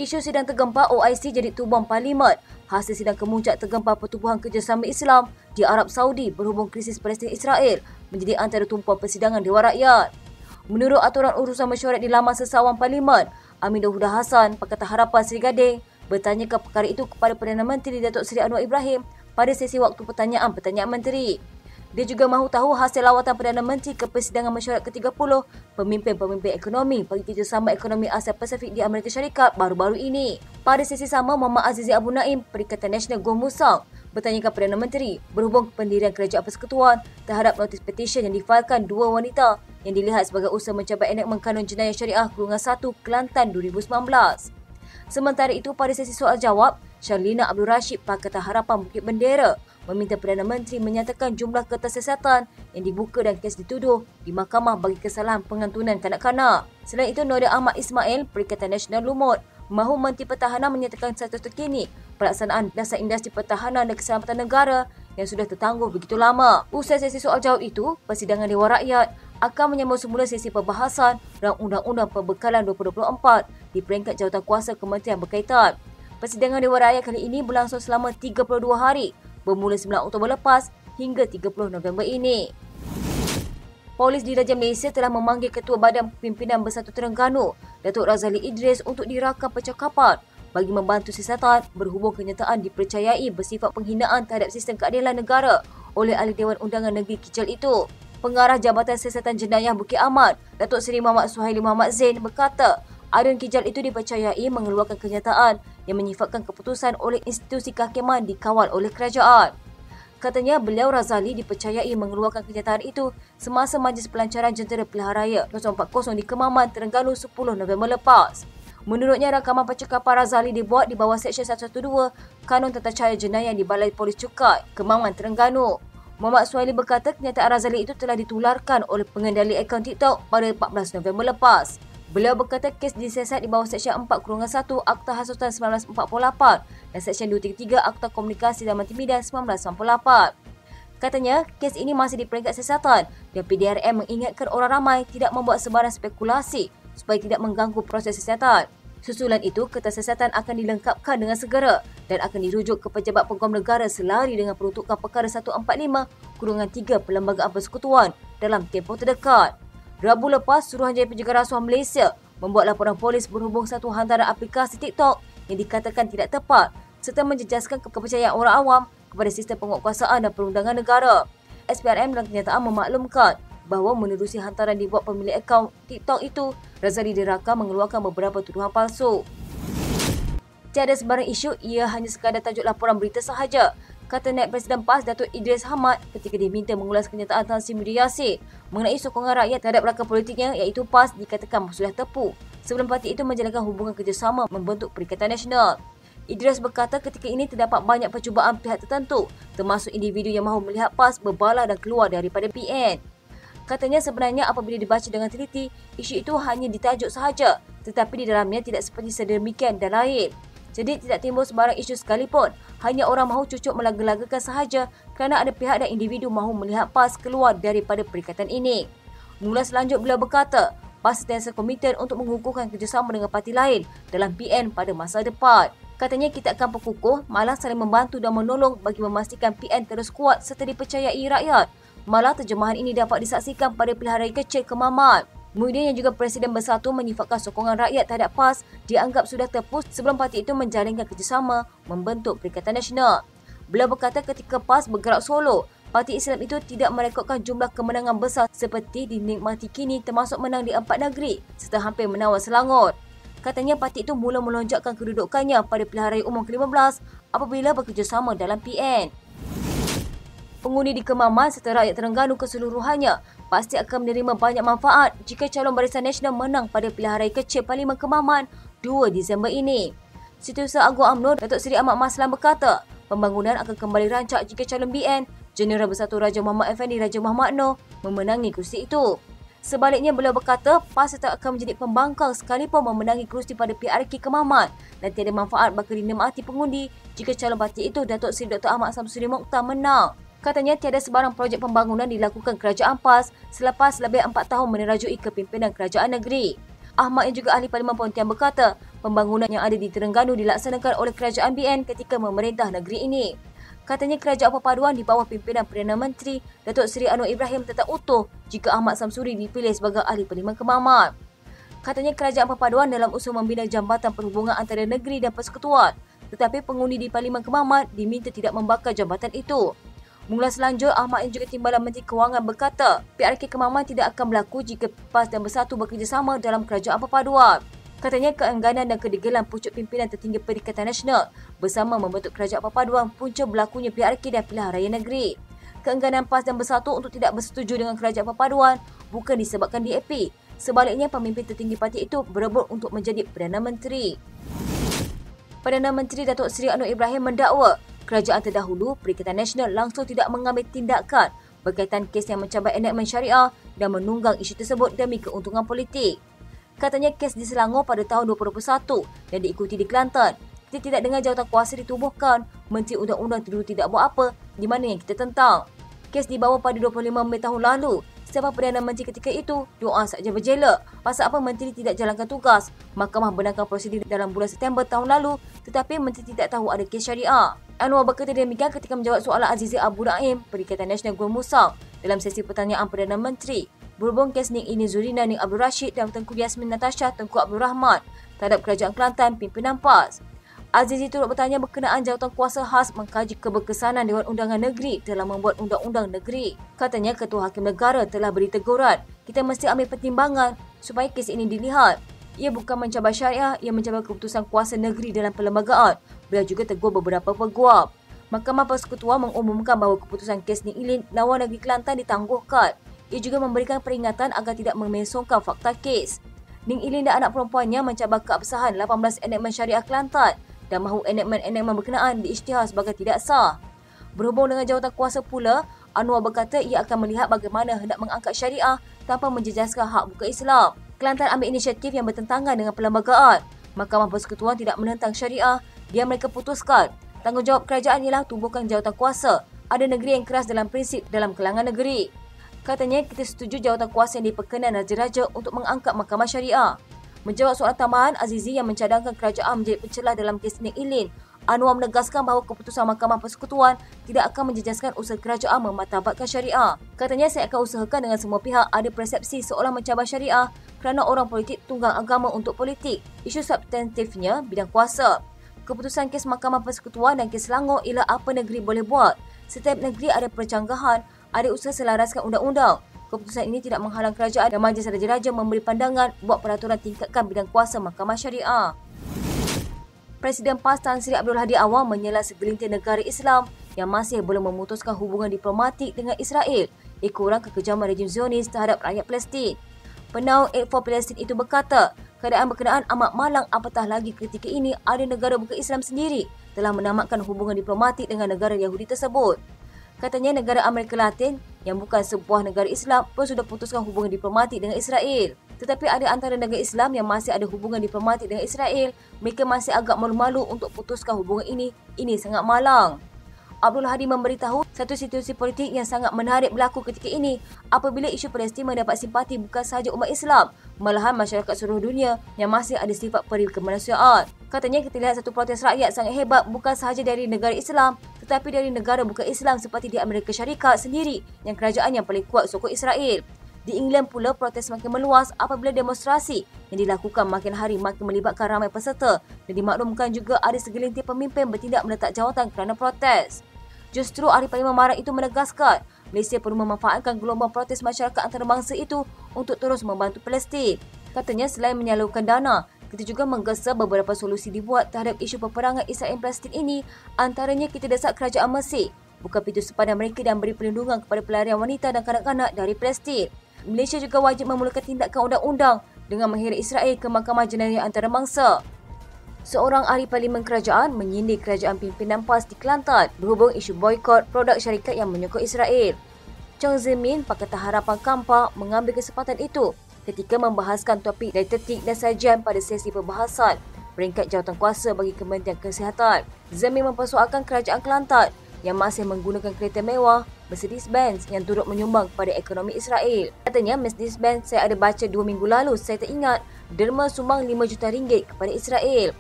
Isu sidang tergempar OIC jadi tubuhan Parlimen. Hasil sidang kemuncak tergempar Pertubuhan Kerjasama Islam di Arab Saudi berhubung krisis Palestin Israel menjadi antara tumpuan persidangan Dewan Rakyat. Menurut aturan urusan mesyuarat di laman sesawan Parlimen, Amin Huda Hassan, Pakatan Harapan Seri Gading, bertanyakan perkara itu kepada Perdana Menteri Datuk Seri Anwar Ibrahim pada sesi waktu pertanyaan-pertanyaan menteri. Dia juga mahu tahu hasil lawatan Perdana Menteri ke persidangan mesyuarat ke-30 pemimpin-pemimpin ekonomi bagi kerjasama ekonomi Asia Pasifik di Amerika Syarikat baru-baru ini. Pada sesi sama, Muhammad Azizi Abu Naim, Perikatan Nasional Gua Musang, bertanyakan Perdana Menteri berhubung pendirian Kerajaan Persekutuan terhadap notis petisyen yang difailkan dua wanita yang dilihat sebagai usaha mencapai enakmen Kanun Jenayah Syariah Golongan 1 Kelantan 2019. Sementara itu, pada sesi soal jawab, Sharlina Abdul Rashid, Pakatan Harapan Bukit Bendera, meminta Perdana Menteri menyatakan jumlah kertas siasatan yang dibuka dan kes dituduh di mahkamah bagi kesalahan pengantunan kanak-kanak. Selain itu, Nordin Ahmad Ismail, Perikatan Nasional Lumut, mahu Menteri Pertahanan menyatakan status terkini pelaksanaan dasar industri pertahanan dan keselamatan negara yang sudah tertangguh begitu lama. Usai sesi soal jawab itu, persidangan Dewan Rakyat akan menyambung semula sesi perbahasan Rang Undang-Undang Pembekalan 2024 di peringkat jawatankuasa kementerian berkaitan. Persidangan Dewan Rakyat kali ini berlangsung selama 32 hari, bermula 9 Oktober lepas hingga 30 November ini. Polis Diraja Malaysia telah memanggil Ketua Badan Pimpinan Bersatu Terengganu, Datuk Razali Idris untuk dirakam percakapan bagi membantu siasatan berhubung kenyataan dipercayai bersifat penghinaan terhadap sistem keadilan negara oleh Ahli Dewan Undangan Negeri Kicil itu. Pengarah Jabatan Siasatan Jenayah Bukit Aman, Datuk Seri Muhammad Suhaili Muhammad Zain berkata, Adun Kijal itu dipercayai mengeluarkan kenyataan yang menyifatkan keputusan oleh institusi kehakiman dikawal oleh kerajaan. Katanya beliau Razali dipercayai mengeluarkan kenyataan itu semasa Majlis Pelancaran Jentera Pilihan Raya 040 di Kemaman, Terengganu 10 November lepas. Menurutnya, rakaman percakapan Razali dibuat di bawah Seksyen 112 Kanun Tata Cara Jenayah di Balai Polis Cukai, Kemaman, Terengganu. Muhammad Suhaili berkata kenyataan Razali itu telah ditularkan oleh pengendali akaun TikTok pada 14 November lepas. Beliau berkata kes disiasat di bawah Seksyen 4-1 Akta Hasutan 1948 dan Seksyen 233 Akta Komunikasi dan Multimedia 1998. Katanya, kes ini masih di peringkat siasatan dan PDRM mengingatkan orang ramai tidak membuat sebarang spekulasi supaya tidak mengganggu proses siasatan. Susulan itu, kertas siasatan akan dilengkapkan dengan segera dan akan dirujuk ke Pejabat Peguam Negara selari dengan peruntukan perkara 145-3 Perlembagaan Persekutuan dalam tempoh terdekat. Rabu lepas, Suruhanjaya Penjaga Rasuah Malaysia membuat laporan polis berhubung satu hantaran aplikasi TikTok yang dikatakan tidak tepat serta menjejaskan kepercayaan orang awam kepada sistem penguatkuasaan dan perundangan negara. SPRM dalam kenyataan memaklumkan bahawa menerusi hantaran dibuat pemilik akaun TikTok itu, Razali dirakam mengeluarkan beberapa tuduhan palsu. Tiada sebarang isu, ia hanya sekadar tajuk laporan berita sahaja, kata Naib Presiden PAS Datuk Idris Hamad ketika diminta mengulas kenyataan Tan Sri Muhyiddin Yassin mengenai sokongan rakyat terhadap rakan politiknya iaitu PAS dikatakan sudah tepu sebelum parti itu menjalankan hubungan kerjasama membentuk Perikatan Nasional. Idris berkata ketika ini terdapat banyak percubaan pihak tertentu termasuk individu yang mahu melihat PAS berbalah dan keluar daripada PN. Katanya sebenarnya apabila dibaca dengan teliti, isu itu hanya ditajuk sahaja tetapi di dalamnya tidak seperti sedemikian dan lain. Jadi tidak timbul sebarang isu sekalipun, hanya orang mahu cucuk melaga-lagakan sahaja kerana ada pihak dan individu mahu melihat PAS keluar daripada perikatan ini. Mula selanjut beliau berkata, PAS sentiasa komited untuk mengukuhkan kerjasama dengan parti lain dalam PN pada masa depan. Katanya kita akan berkukuh, malah saling membantu dan menolong bagi memastikan PN terus kuat serta dipercayai rakyat. Malah terjemahan ini dapat disaksikan pada pilihan raya kecil Kemaman. Muhyiddin yang juga Presiden Bersatu menyifatkan sokongan rakyat terhadap PAS dianggap sudah terpus sebelum parti itu menjalinkan kerjasama membentuk Perikatan Nasional. Beliau berkata ketika PAS bergerak solo, parti Islam itu tidak merekodkan jumlah kemenangan besar seperti dinikmati kini termasuk menang di 4 negeri serta hampir menawar Selangor. Katanya parti itu mula melonjakkan kedudukannya pada pilihan raya umum ke-15 apabila bekerjasama dalam PN. Pengundi di Kemaman serta rakyat Terengganu keseluruhannya pasti akan menerima banyak manfaat jika calon Barisan Nasional menang pada pilihan raya kecil Parlimen Kemaman 2 Disember ini. Setiausaha Agung UMNO Datuk Seri Ahmad Maslan berkata, pembangunan akan kembali rancak jika calon BN Jeneral Bersatu Raja Muhammad Effendi Raja Muhammad Noor memenangi kerusi itu. Sebaliknya, beliau berkata PAS tetap akan menjadi pembangkang sekalipun memenangi kerusi pada PRK Kemaman dan tiada manfaat bagi dinikmati pengundi jika calon parti itu Datuk Seri Dr. Ahmad Samsudin Mokhtar menang. Katanya tiada sebarang projek pembangunan dilakukan kerajaan PAS selepas lebih 4 tahun menerajui kepimpinan kerajaan negeri. Ahmad yang juga ahli Parlimen Pontian berkata, pembangunan yang ada di Terengganu dilaksanakan oleh kerajaan BN ketika memerintah negeri ini. Katanya kerajaan perpaduan di bawah pimpinan Perdana Menteri Datuk Seri Anwar Ibrahim tetap utuh jika Ahmad Samsuri dipilih sebagai ahli Parlimen Kemahaman. Katanya kerajaan perpaduan dalam usaha membina jambatan perhubungan antara negeri dan persekutuan, tetapi pengundi di Parlimen Kemahaman diminta tidak membakar jambatan itu. Mula selanjut, Ahmad yang juga Timbalan Menteri Kewangan berkata, PRK Kemahaman tidak akan berlaku jika PAS dan Bersatu bekerjasama dalam kerajaan perpaduan. Katanya keengganan dan kedegilan pucuk pimpinan tertinggi Perikatan Nasional bersama membentuk kerajaan perpaduan punca berlakunya PRK dan pilihan raya negeri. Keengganan PAS dan Bersatu untuk tidak bersetuju dengan kerajaan perpaduan bukan disebabkan DAP. Sebaliknya, pemimpin tertinggi parti itu berebut untuk menjadi Perdana Menteri. Perdana Menteri Datuk Seri Anwar Ibrahim mendakwa kerajaan terdahulu Perikatan Nasional langsung tidak mengambil tindakan berkaitan kes yang mencabar enakmen syariah dan menunggang isu tersebut demi keuntungan politik. Katanya kes di Selangor pada tahun 2021 dan diikuti di Kelantan. Kita tidak dengar jawatan kuasa ditubuhkan, Menteri Undang-Undang tidur tidak buat apa, di mana yang kita tentang. Kes dibawa pada 25 Mei tahun lalu. Siapa Perdana Menteri ketika itu? Doa saja berjela. Pasal apa Menteri tidak jalankan tugas? Mahkamah benarkan prosedur dalam bulan September tahun lalu, tetapi Menteri tidak tahu ada kes syariah. Anwar berkata demikian ketika menjawab soalan Azizi Abu Naim, Perikatan Nasional Gul Musang dalam sesi pertanyaan Perdana Menteri. Berhubung kes Nik Ini Zurina, Nik Abdul Rashid dan Tengku Yasmin Natasha, Tengku Abdul Rahman terhadap Kerajaan Kelantan, pimpinan PAS. Azizi turut bertanya berkenaan jawatan kuasa khas mengkaji keberkesanan Dewan Undangan Negeri dalam membuat undang-undang negeri. Katanya Ketua Hakim Negara telah beri teguran. Kita mesti ambil pertimbangan supaya kes ini dilihat. Ia bukan mencabar syariah, ia mencabar keputusan kuasa negeri dalam perlembagaan. Beliau juga tegur beberapa peguam. Mahkamah Persekutuan mengumumkan bahawa keputusan kes Nik Ilin lawan negeri Kelantan ditangguhkan. Ia juga memberikan peringatan agar tidak memesongkan fakta kes. Nik Ilin dan anak perempuannya mencabar keabsahan 18 enakmen syariah Kelantan dan mahu enakmen-enakmen berkenaan diisytihar sebagai tidak sah. Berhubung dengan jawatan kuasa pula, Anwar berkata ia akan melihat bagaimana hendak mengangkat syariah tanpa menjejaskan hak bukan Islam. Kelantan ambil inisiatif yang bertentangan dengan perlembagaan. Mahkamah Persekutuan tidak menentang syariah, dia mereka putuskan. Tanggungjawab kerajaan ialah tubuhkan jawatan kuasa. Ada negeri yang keras dalam prinsip dalam kalangan negeri. Katanya kita setuju jawatan kuasa yang diperkenan Raja-Raja untuk mengangkat mahkamah syariah. Menjawab soalan tambahan Azizi yang mencadangkan kerajaan menjadi pencelah dalam kes Nik Ilin, Anwar menegaskan bahawa keputusan Mahkamah Persekutuan tidak akan menjejaskan usaha kerajaan memartabatkan syariah. Katanya saya akan usahakan dengan semua pihak ada persepsi seolah mencabar syariah kerana orang politik tunggang agama untuk politik. Isu substantifnya bidang kuasa. Keputusan kes Mahkamah Persekutuan dan kes Selangor ialah apa negeri boleh buat. Setiap negeri ada percanggahan, ada usaha selaraskan undang-undang. Keputusan ini tidak menghalang kerajaan dan Majlis Raja-Raja memberi pandangan buat peraturan tingkatkan bidang kuasa mahkamah syariah. Presiden PAS Tan Sri Abdul Hadi Awang menyela segelintir negara Islam yang masih belum memutuskan hubungan diplomatik dengan Israel ikut kekejaman rejim Zionis terhadap rakyat Palestin. Penaung Aid for Palestine itu berkata, keadaan berkenaan amat malang apatah lagi ketika ini ada negara bukan Islam sendiri telah menamatkan hubungan diplomatik dengan negara Yahudi tersebut. Katanya negara Amerika Latin yang bukan sebuah negara Islam pun sudah putuskan hubungan diplomatik dengan Israel. Tetapi ada antara negara Islam yang masih ada hubungan diplomatik dengan Israel, mereka masih agak malu-malu untuk putuskan hubungan ini. Ini sangat malang. Abdul Hadi memberitahu satu situasi politik yang sangat menarik berlaku ketika ini apabila isu Palestin mendapat simpati bukan sahaja umat Islam, malahan masyarakat seluruh dunia yang masih ada sifat peri kemanusiaan. Katanya kita lihat satu protes rakyat sangat hebat bukan sahaja dari negara Islam tetapi dari negara bukan Islam seperti di Amerika Syarikat sendiri yang kerajaan yang paling kuat sokong Israel. Di England pula protes makin meluas apabila demonstrasi yang dilakukan makin hari makin melibatkan ramai peserta dan dimaklumkan juga ada segelintir pemimpin bertindak meletak jawatan kerana protes. Justru Ahli Parlimen Marak itu menegaskan Malaysia perlu memanfaatkan gelombang protes masyarakat antarabangsa itu untuk terus membantu Palestin. Katanya selain menyalurkan dana, kita juga menggesa beberapa solusi dibuat terhadap isu peperangan Israel Palestin ini, antaranya kita desak kerajaan Mesir buka pintu sepadan mereka dan beri perlindungan kepada pelarian wanita dan kanak-kanak dari Palestin. Malaysia juga wajib memulakan tindakan undang-undang dengan mengheret Israel ke Mahkamah Jenayah Antarabangsa. Seorang ahli parlimen kerajaan menyindir kerajaan pimpinan PAS di Kelantan berhubung isu boikot produk syarikat yang menyokong Israel. Chong Zemin, Pakatan Harapan Kampa, mengambil kesempatan itu ketika membahaskan topik dietetik dan sajian pada sesi perbahasan peringkat jawatan kuasa bagi Kementerian Kesihatan. Zemin mempersoalkan kerajaan Kelantan yang masih menggunakan kereta mewah Mercedes-Benz yang turut menyumbang kepada ekonomi Israel. Katanya, Mercedes-Benz, saya ada baca 2 minggu lalu, saya teringat derma sumbang 5 juta ringgit kepada Israel.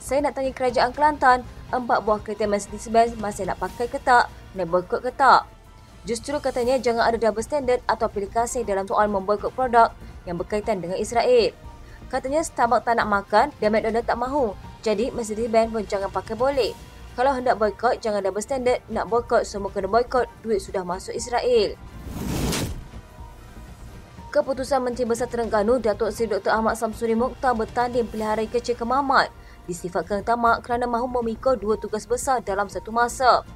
Saya nak tanya kerajaan Kelantan, 4 buah kereta Mercedes-Benz masih nak pakai ke tak? Nak boikot ke tak? Justru katanya jangan ada double standard atau aplikasi dalam soal memboikot produk yang berkaitan dengan Israel. Katanya Starbucks tak nak makan dan McDonald tak mahu. Jadi Mercedes-Benz pun jangan pakai boleh. Kalau hendak boikot, jangan double standard. Nak boikot, semua kena boikot. Duit sudah masuk Israel. Keputusan Menteri Besar Terengganu Datuk Seri Dr. Ahmad Samsuri Mokhtar bertanding pilihan raya kecil ke Mamat disifatkan tamak kerana mahu memikul 2 tugas besar dalam satu masa.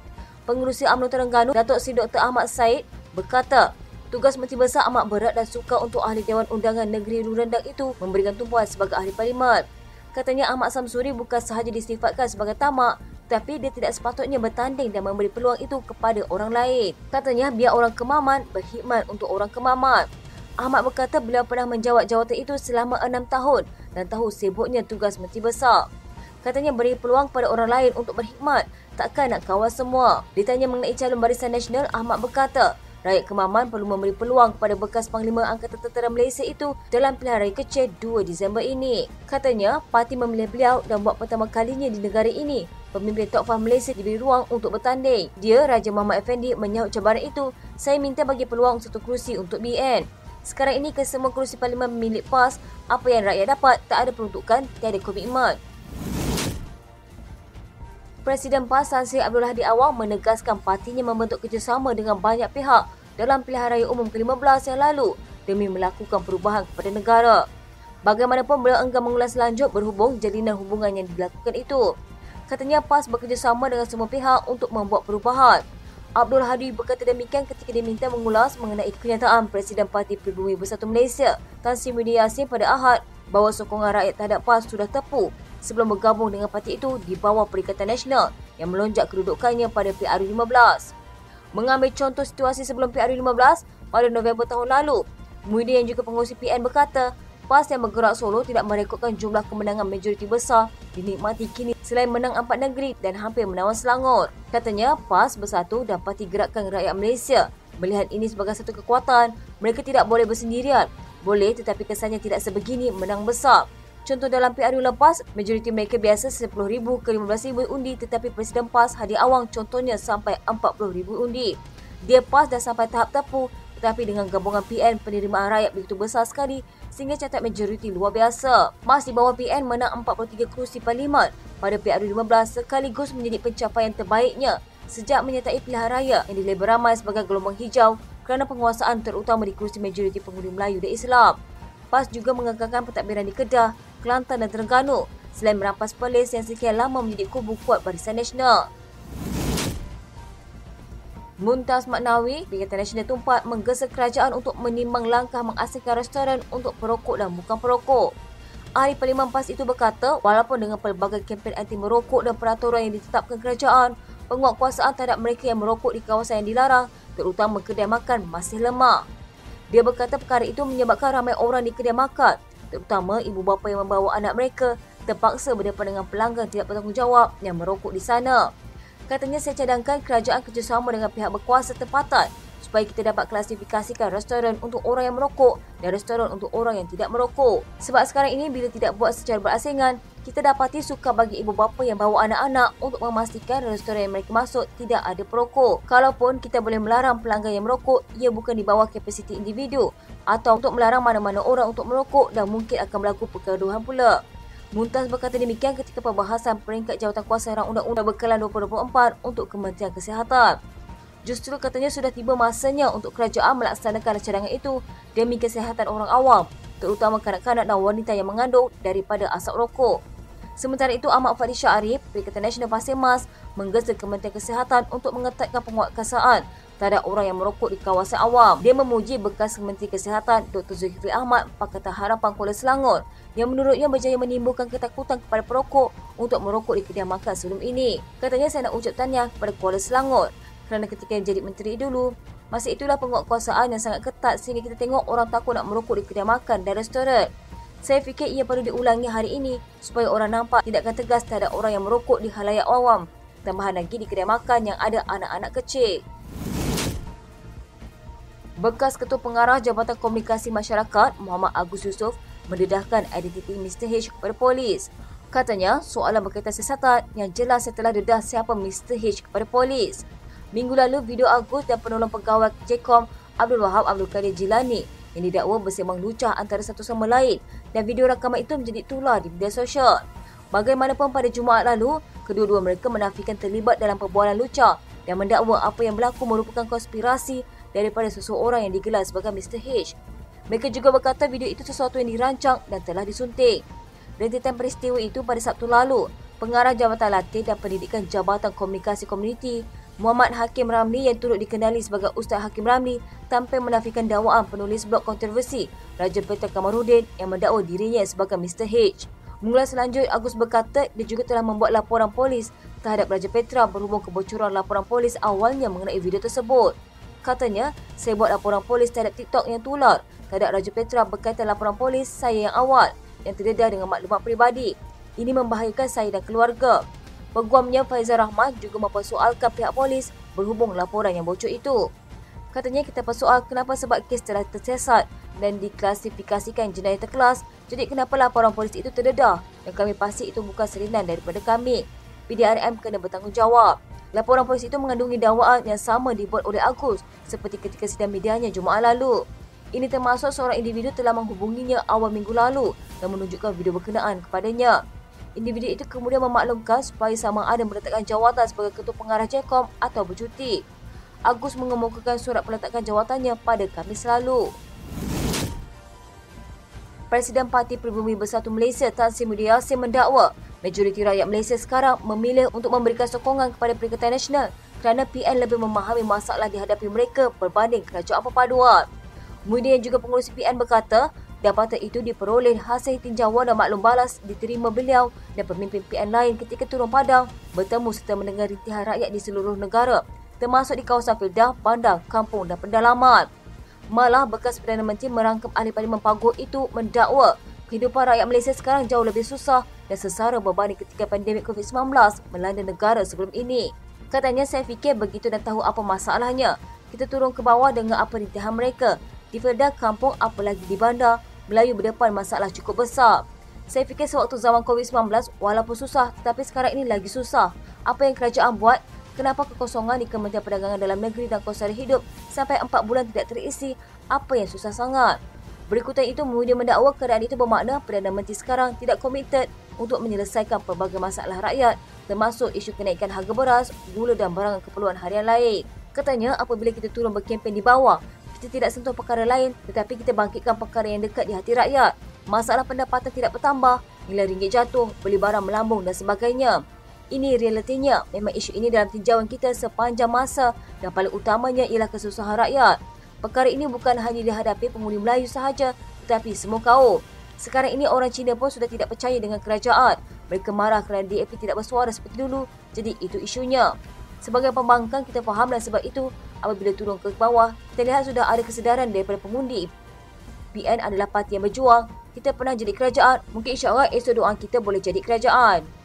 Pengerusi UMNO Terengganu Datuk Seri Dr. Ahmad Said berkata, tugas Menteri Besar amat berat dan sukar untuk Ahli Dewan Undangan Negeri Hulu Rendak itu memberikan tumpuan sebagai Ahli Parlimen. Katanya Ahmad Samsuri bukan sahaja disifatkan sebagai tamak, tetapi dia tidak sepatutnya bertanding dan memberi peluang itu kepada orang lain. Katanya biar orang Kemaman berkhidmat untuk orang Kemaman. Ahmad berkata beliau pernah menjawat jawatan itu selama 6 tahun dan tahu sibuknya tugas Menteri Besar. Katanya beri peluang kepada orang lain untuk berkhidmat, takkan nak kawal semua. Ditanya mengenai calon Barisan Nasional, Ahmad berkata, rakyat Kemaman perlu memberi peluang kepada bekas Panglima Angkatan Tentera Malaysia itu dalam pilihan raya kecil 2 Disember ini. Katanya, parti memilih beliau dan buat pertama kalinya di negara ini, pemimpin Tok Fah Malaysia diberi ruang untuk bertanding. Dia, Raja Muhammad Effendi, menyahut cabaran itu. Saya minta bagi peluang satu kerusi untuk BN. Sekarang ini kesemua kerusi Parlimen milik PAS, apa yang rakyat dapat, tak ada peruntukan, tiada komitmen. Presiden PAS Tan Sri Abdul Hadi Awang menegaskan partinya membentuk kerjasama dengan banyak pihak dalam pilihan raya umum ke-15 yang lalu demi melakukan perubahan kepada negara. Bagaimanapun beliau enggan mengulas lanjut berhubung jalinan hubungan yang dilakukan itu. Katanya PAS bekerjasama dengan semua pihak untuk membuat perubahan. Abdul Hadi berkata demikian ketika diminta mengulas mengenai kenyataan Presiden Parti Pribumi Bersatu Malaysia Tan Sri Muhyiddin Yassin pada Ahad bahawa sokongan rakyat terhadap PAS sudah tepu sebelum bergabung dengan parti itu di bawah Perikatan Nasional yang melonjak kedudukannya pada PRU15. Mengambil contoh situasi sebelum PRU15 pada November tahun lalu, Muhyiddin yang juga pengurusi PN berkata, PAS yang bergerak solo tidak merekodkan jumlah kemenangan majoriti besar dinikmati kini selain menang 4 negeri dan hampir menawan Selangor. Katanya, PAS bersatu dan Parti Gerakan Rakyat Malaysia melihat ini sebagai satu kekuatan. Mereka tidak boleh bersendirian. Boleh tetapi kesannya tidak sebegini menang besar. Contoh dalam PRU lepas, majoriti mereka biasa 10,000 ke 15,000 undi tetapi Presiden PAS Hadi Awang contohnya sampai 40,000 undi. Dia PAS dah sampai tahap tepu tetapi dengan gabungan PN penerimaan rakyat begitu besar sekali sehingga catat majoriti luar biasa. PAS di bawah PN menang 43 kerusi parlimen pada PRU 15 sekaligus menjadi pencapaian terbaiknya sejak menyertai pilihan raya yang dilabel ramai sebagai gelombang hijau kerana penguasaan terutama di kerusi majoriti pengundi Melayu dan Islam. PAS juga menggagalkan pentadbiran di Kedah, Kelantan dan Terengganu selain merampas Perlis yang sekian lama menjadi kubu kuat Barisan Nasional. Muntaz Maknawi, Perikatan Nasional Tumpat menggesa kerajaan untuk menimbang langkah mengasingkan restoran untuk perokok dan bukan perokok. Ahli Parlimen PAS itu berkata, walaupun dengan pelbagai kempen anti merokok dan peraturan yang ditetapkan kerajaan, penguatkuasaan terhadap mereka yang merokok di kawasan yang dilarang, terutama kedai makan, masih lemah. Dia berkata perkara itu menyebabkan ramai orang di kedai makan, terutama ibu bapa yang membawa anak mereka, terpaksa berdepan dengan pelanggan tidak bertanggungjawab yang merokok di sana. Katanya saya cadangkan kerajaan kerjasama dengan pihak berkuasa tempatan supaya kita dapat klasifikasikan restoran untuk orang yang merokok dan restoran untuk orang yang tidak merokok. Sebab sekarang ini bila tidak buat secara berasingan, kita dapati sukar bagi ibu bapa yang bawa anak-anak untuk memastikan restoran yang mereka masuk tidak ada perokok. Kalaupun kita boleh melarang pelanggan yang merokok, ia bukan di bawah kapasiti individu atau untuk melarang mana-mana orang untuk merokok dan mungkin akan berlaku pergaduhan pula. Muntaz berkata demikian ketika perbahasan peringkat jawatankuasa Rang Undang-Undang Bekalan 2024 untuk Kementerian Kesihatan. Justru katanya sudah tiba masanya untuk kerajaan melaksanakan cadangan itu demi kesihatan orang awam, terutama kanak-kanak dan wanita yang mengandung daripada asap rokok. Sementara itu, Ahmad Fadli Shah Arif, Perikatan Nasional Pasir Mas, menggesa Kementerian Kesihatan untuk mengetatkan penguatkuasaan terhadap orang yang merokok di kawasan awam. Dia memuji bekas Menteri Kesihatan Dr. Zulkifli Ahmad Pakatan Harapan Kuala Selangor yang menurutnya berjaya menimbulkan ketakutan kepada perokok untuk merokok di kedai makan sebelum ini. Katanya, saya nak ucap tahniah kepada Kuala Selangor kerana ketika jadi menteri dulu, masa itulah penguatkuasaan yang sangat ketat sehingga kita tengok orang takut nak merokok di kedai makan dan restoran. Saya fikir ia perlu diulangi hari ini supaya orang nampak tindakan tegas terhadap orang yang merokok di khalayak awam tambahan lagi di kedai makan yang ada anak-anak kecil. Bekas Ketua Pengarah Jabatan Komunikasi Masyarakat Muhammad Agus Yusof mendedahkan identiti Mr. H kepada polis. Katanya, soalan berkaitan siasatan yang jelas setelah dedah siapa Mr. H kepada polis. Minggu lalu, video Agus dan penolong pegawai JKOM Abdul Wahab Abdul Qadir Jilani yang didakwa bersembang lucah antara satu sama lain dan video rakaman itu menjadi tular di media sosial. Bagaimanapun pada Jumaat lalu, kedua-dua mereka menafikan terlibat dalam perbualan lucah dan mendakwa apa yang berlaku merupakan konspirasi daripada seseorang yang digelar sebagai Mr. H. Mereka juga berkata video itu sesuatu yang dirancang dan telah disunting. Rentetan peristiwa itu pada Sabtu lalu, Pengarah Jabatan Latih dan Pendidikan Jabatan Komunikasi Komuniti Muhammad Hakim Ramli yang turut dikenali sebagai Ustaz Hakim Ramli tampil menafikan dakwaan penulis blog kontroversi Raja Petra Kamarudin yang mendakwa dirinya sebagai Mr. H. Mengulas selanjutnya, Agus berkata dia juga telah membuat laporan polis terhadap Raja Petra berhubung kebocoran laporan polis awalnya mengenai video tersebut. Katanya, saya buat laporan polis terhadap TikTok yang tular terhadap Raja Petra berkaitan laporan polis saya yang awal yang terdedah dengan maklumat peribadi. Ini membahayakan saya dan keluarga. Peguamnya Faizal Rahman juga mempersoalkan pihak polis berhubung laporan yang bocor itu. Katanya kita persoal kenapa sebab kes telah tersiasat dan diklasifikasikan jenayah terkelas, jadi kenapa laporan polis itu terdedah dan kami pasti itu bukan salinan daripada kami. PDRM kena bertanggungjawab. Laporan polis itu mengandungi dakwaan yang sama dibuat oleh Agus seperti ketika sidang medianya Jumaat lalu. Ini termasuk seorang individu telah menghubunginya awal minggu lalu dan menunjukkan video berkenaan kepadanya. Individu itu kemudian memaklumkan supaya sama ada meletakkan jawatan sebagai Ketua Pengarah JKOM atau bercuti. Agus mengemukakan surat peletakan jawatannya pada Khamis lalu. Presiden Parti Pribumi Bersatu Malaysia Tan Sri Muda Yassin mendakwa majoriti rakyat Malaysia sekarang memilih untuk memberikan sokongan kepada Perikatan Nasional kerana PN lebih memahami masalah dihadapi mereka berbanding kerajaan perpaduan. Muhyiddin yang juga pengurusi PN berkata, dapatan itu diperoleh hasil tinjauan dan maklum balas diterima beliau dan pemimpin PN lain ketika turun padang bertemu serta mendengar rintihan rakyat di seluruh negara, termasuk di kawasan Kedah, bandar, kampung dan pedalaman. Malah bekas Perdana Menteri merangkap ahli Parlimen Paguh itu mendakwa kehidupan rakyat Malaysia sekarang jauh lebih susah dan sesara berbanding ketika pandemik COVID-19 melanda negara sebelum ini. Katanya, saya fikir begitu dan tahu apa masalahnya. Kita turun ke bawah dengan apa rintihan mereka. Di Kedah, kampung, apalagi di bandar, Melayu berdepan masalah cukup besar. Saya fikir sewaktu zaman COVID-19 walaupun susah tetapi sekarang ini lagi susah. Apa yang kerajaan buat? Kenapa kekosongan di Kementerian Perdagangan Dalam Negeri dan Kelestarian Hidup sampai 4 bulan tidak terisi? Apa yang susah sangat? Berikutan itu, Muhyiddin mendakwa keadaan itu bermakna Perdana Menteri sekarang tidak komited untuk menyelesaikan pelbagai masalah rakyat termasuk isu kenaikan harga beras, gula dan barangan keperluan harian lain. Katanya, apabila kita turun berkempen di bawah, kita tidak sentuh perkara lain tetapi kita bangkitkan perkara yang dekat di hati rakyat. Masalah pendapatan tidak bertambah, nilai ringgit jatuh, beli barang melambung dan sebagainya. Ini realitinya. Memang isu ini dalam tinjauan kita sepanjang masa dan paling utamanya ialah kesusahan rakyat. Perkara ini bukan hanya dihadapi penghuni Melayu sahaja tetapi semua kaum. Sekarang ini orang Cina pun sudah tidak percaya dengan kerajaan. Mereka marah kerana DAP tidak bersuara seperti dulu. Jadi itu isunya. Sebagai pembangkang kita faham dan sebab itu apabila turun ke bawah kita lihat sudah ada kesedaran daripada pengundi. PN adalah parti yang berjuang. Kita pernah jadi kerajaan. Mungkin insyaAllah esok doa kita boleh jadi kerajaan.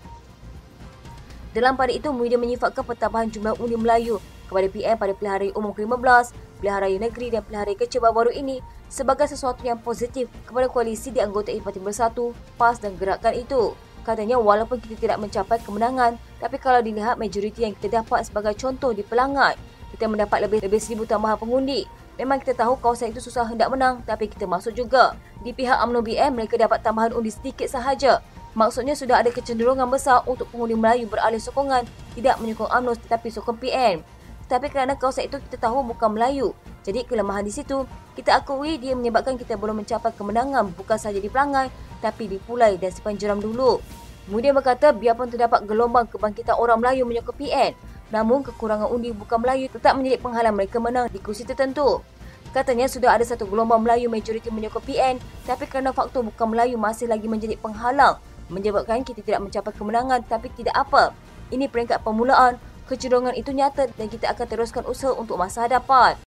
Dalam pada itu, Muhyiddin menyifatkan pertambahan jumlah undi Melayu kepada PN pada pilihan raya umum ke-15, pilihan raya negeri dan pilihan raya kecil baru-baru ini sebagai sesuatu yang positif kepada koalisi dianggotai Parti Bersatu, PAS dan gerakan itu. Katanya, walaupun kita tidak mencapai kemenangan, tapi kalau dilihat majoriti yang kita dapat sebagai contoh di Pelangat, kita mendapat lebih 1,000 tambahan pengundi. Memang kita tahu kawasan itu susah hendak menang, tapi kita masuk juga. Di pihak UMNO BM, mereka dapat tambahan undi sedikit sahaja. Maksudnya sudah ada kecenderungan besar untuk pengundi Melayu beralih sokongan tidak menyokong UMNO tetapi sokong PN. Tetapi kerana kawasan itu kita tahu bukan Melayu, jadi kelemahan di situ. Kita akui dia menyebabkan kita belum mencapai kemenangan bukan sahaja di Pelangai tapi di Pulai dan Sipan Jeram dulu. Kemudian berkata biarpun terdapat gelombang kebangkitan orang Melayu menyokong PN, namun kekurangan undi bukan Melayu tetap menjadi penghalang mereka menang di kursi tertentu. Katanya sudah ada satu gelombang Melayu majoriti menyokong PN tapi kerana faktor bukan Melayu masih lagi menjadi penghalang menyebabkan kita tidak mencapai kemenangan tapi tidak apa. Ini peringkat permulaan. Kecenderungan itu nyata dan kita akan teruskan usaha untuk masa hadapan.